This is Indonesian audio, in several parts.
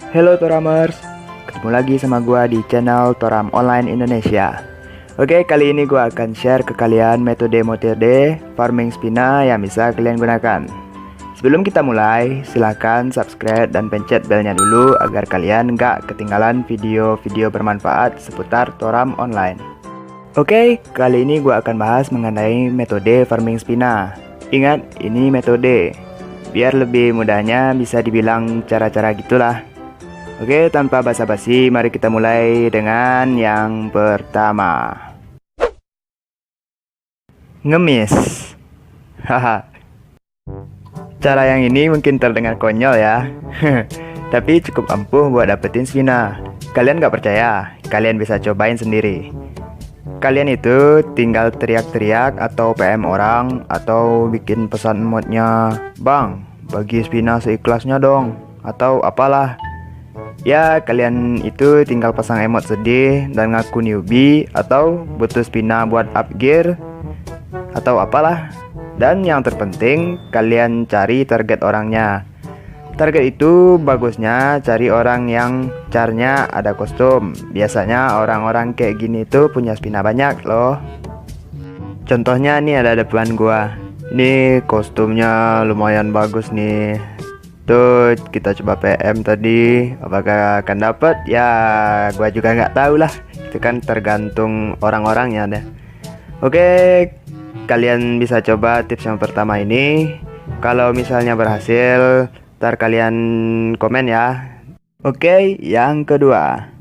Halo Toramers, ketemu lagi sama gua di channel Toram Online Indonesia. Oke, kali ini gua akan share ke kalian metode farming spina yang bisa kalian gunakan. Sebelum kita mulai, silahkan subscribe dan pencet belnya dulu agar kalian nggak ketinggalan video-video bermanfaat seputar Toram Online. Oke, kali ini gua akan bahas mengenai metode farming spina. Ingat, ini metode. Biar lebih mudahnya bisa dibilang cara-cara gitulah. Oke, tanpa basa-basi, mari kita mulai dengan yang pertama. Ngemis. Haha. Cara yang ini mungkin terdengar konyol ya. Tapi cukup ampuh buat dapetin spina. Kalian gak percaya? Kalian bisa cobain sendiri. Kalian itu tinggal teriak-teriak atau PM orang atau bikin pesan emotnya, "Bang, bagi spina seikhlasnya dong," atau apalah. Ya, kalian itu tinggal pasang emot sedih dan ngaku newbie atau butuh spina buat up gear atau apalah. Dan yang terpenting, kalian cari target orangnya. Target itu bagusnya cari orang yang carnya ada kostum. Biasanya orang-orang kayak gini tuh punya spina banyak loh. Contohnya nih ada depan gua. Ini kostumnya lumayan bagus nih. Tuh, kita coba PM tadi, apakah akan dapat? Ya, gua juga nggak tahu lah. Itu kan tergantung orang-orangnya deh. Oke, kalian bisa coba tips yang pertama ini. Kalau misalnya berhasil, ntar kalian komen ya. Oke, yang kedua,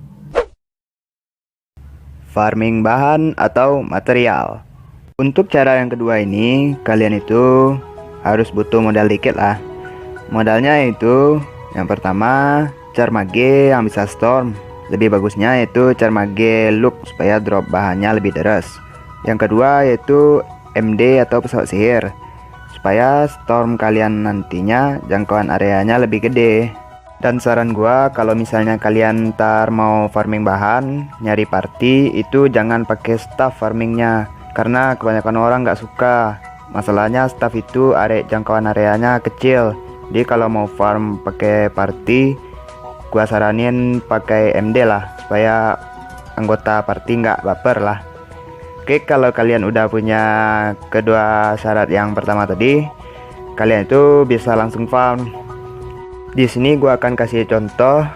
farming bahan atau material. Untuk cara yang kedua ini, kalian itu harus butuh modal dikit lah. Modalnya itu yang pertama Charmage yang bisa storm. Lebih bagusnya yaitu Charmage look supaya drop bahannya lebih deras. Yang kedua yaitu MD atau pesawat sihir supaya storm kalian nantinya jangkauan areanya lebih gede. Dan saran gua, kalau misalnya kalian ntar mau farming bahan, nyari party itu jangan pakai staff farmingnya, karena kebanyakan orang nggak suka. Masalahnya staff itu jangkauan areanya kecil. Jadi kalau mau farm pakai party, gua saranin pakai MD lah supaya anggota party nggak baper lah. Oke, kalau kalian udah punya kedua syarat yang pertama tadi, kalian itu bisa langsung farm. Di sini gua akan kasih contoh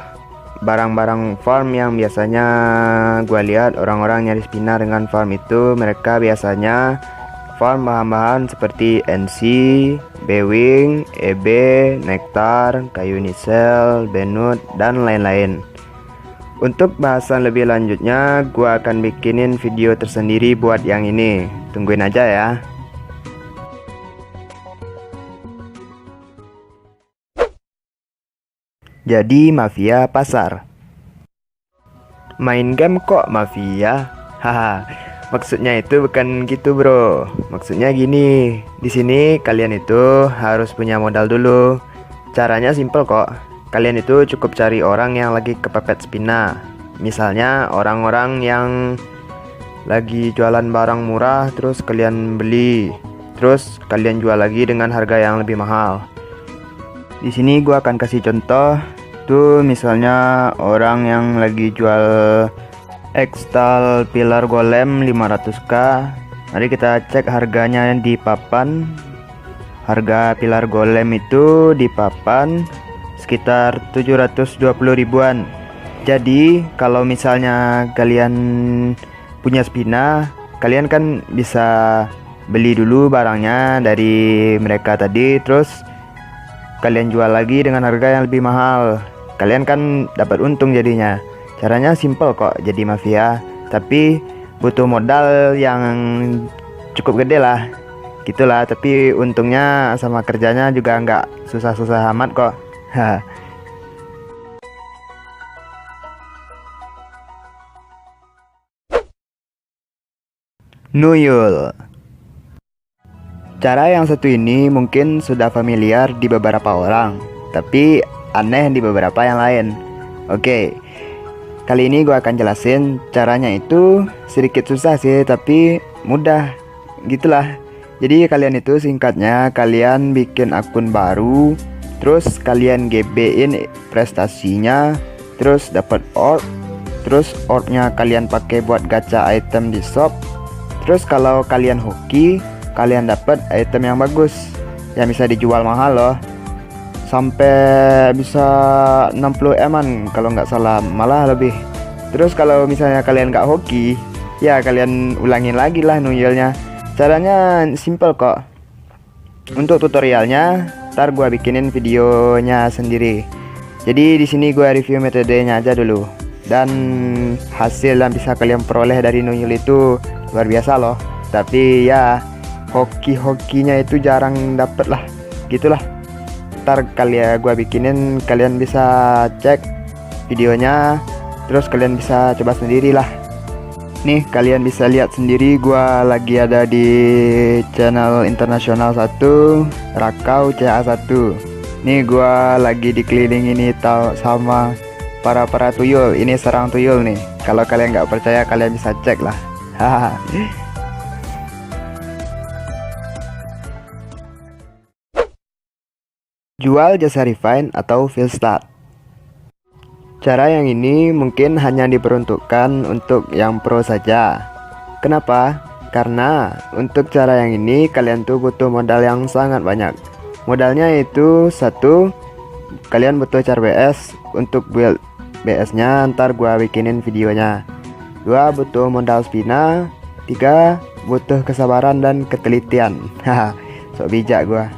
barang-barang farm yang biasanya gua lihat orang-orang nyari spina dengan farm itu. Mereka biasanya farm bahan-bahan seperti NC, B-Wing, EB, Nektar, kayu nisel, benut, dan lain-lain. Untuk bahasan lebih lanjutnya, gua akan bikinin video tersendiri buat yang ini. Tungguin aja ya. Jadi mafia pasar. Main game kok mafia? Haha. Maksudnya itu bukan gitu, bro. Maksudnya gini, di sini kalian itu harus punya modal dulu. Caranya simple kok. Kalian itu cukup cari orang yang lagi kepepet spina. Misalnya orang-orang yang lagi jualan barang murah terus kalian beli. Terus kalian jual lagi dengan harga yang lebih mahal. Di sini gua akan kasih contoh. Tuh misalnya orang yang lagi jual Ekstal pilar golem 500k. Mari kita cek harganya di papan. Harga pilar golem itu di papan sekitar 720 ribuan. Jadi kalau misalnya kalian punya spina, kalian kan bisa beli dulu barangnya dari mereka tadi, terus kalian jual lagi dengan harga yang lebih mahal. Kalian kan dapat untung jadinya. Caranya simple kok jadi mafia, tapi butuh modal yang cukup gede lah. Gitulah, tapi untungnya sama kerjanya juga nggak susah-susah amat kok. Nuyul. Cara yang satu ini mungkin sudah familiar di beberapa orang, tapi aneh di beberapa yang lain. Oke. Kali ini gue akan jelasin caranya itu sedikit susah sih, tapi mudah gitulah. Jadi kalian itu singkatnya kalian bikin akun baru, terus kalian GB-in prestasinya, terus dapat orb, terus orbnya kalian pakai buat gacha item di shop. Terus kalau kalian hoki, kalian dapat item yang bagus yang bisa dijual mahal loh, sampai bisa 60 eman kalau nggak salah, malah lebih. Terus kalau misalnya kalian nggak hoki, ya kalian ulangin lagi lah nuyelnya. Caranya simple kok. Untuk tutorialnya ntar gua bikinin videonya sendiri. Jadi di sini gua review metodenya aja dulu. Dan hasil yang bisa kalian peroleh dari nuyul itu luar biasa loh. Tapi ya hoki-hokinya itu jarang dapet lah, gitulah. Ntar gua bikinin, kalian bisa cek videonya, terus kalian bisa coba sendiri lah. Nih kalian bisa lihat sendiri, gua lagi ada di channel internasional 1 Rakau CA1. Nih gua lagi dikelilingi nih sama para tuyul. Ini serang tuyul nih. Kalau kalian nggak percaya, kalian bisa cek lah. Haha. Jual jasa refine atau field start. Cara yang ini mungkin hanya diperuntukkan untuk yang pro saja. Kenapa? Karena untuk cara yang ini kalian tuh butuh modal yang sangat banyak. Modalnya itu satu, kalian butuh char BS untuk build BS nya, ntar gua bikinin videonya. Dua, butuh modal spina. Tiga, butuh kesabaran dan ketelitian. Haha, sok bijak gua.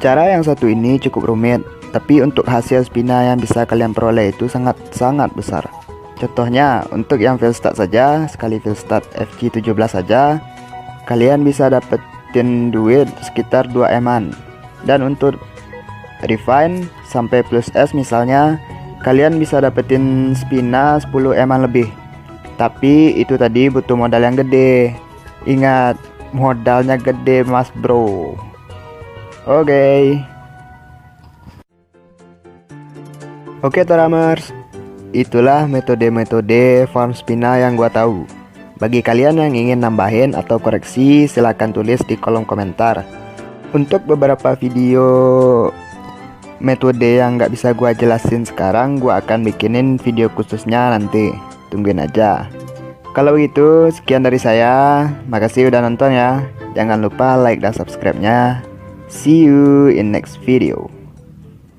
Cara yang satu ini cukup rumit, tapi untuk hasil spina yang bisa kalian peroleh itu sangat besar. Contohnya untuk yang field start saja, sekali field start FG17 saja kalian bisa dapetin duit sekitar 2 eman. Dan untuk refine sampai plus S misalnya, kalian bisa dapetin spina 10 eman lebih. Tapi itu tadi butuh modal yang gede. Ingat, modalnya gede mas bro. Oke Toramers, itulah metode-metode farm spina yang gua tahu. Bagi kalian yang ingin nambahin atau koreksi, silahkan tulis di kolom komentar. Untuk beberapa video metode yang nggak bisa gua jelasin sekarang, gua akan bikinin video khususnya nanti. Tungguin aja. Kalau begitu, sekian dari saya. Makasih udah nonton ya. Jangan lupa like dan subscribe-nya. See you in next video.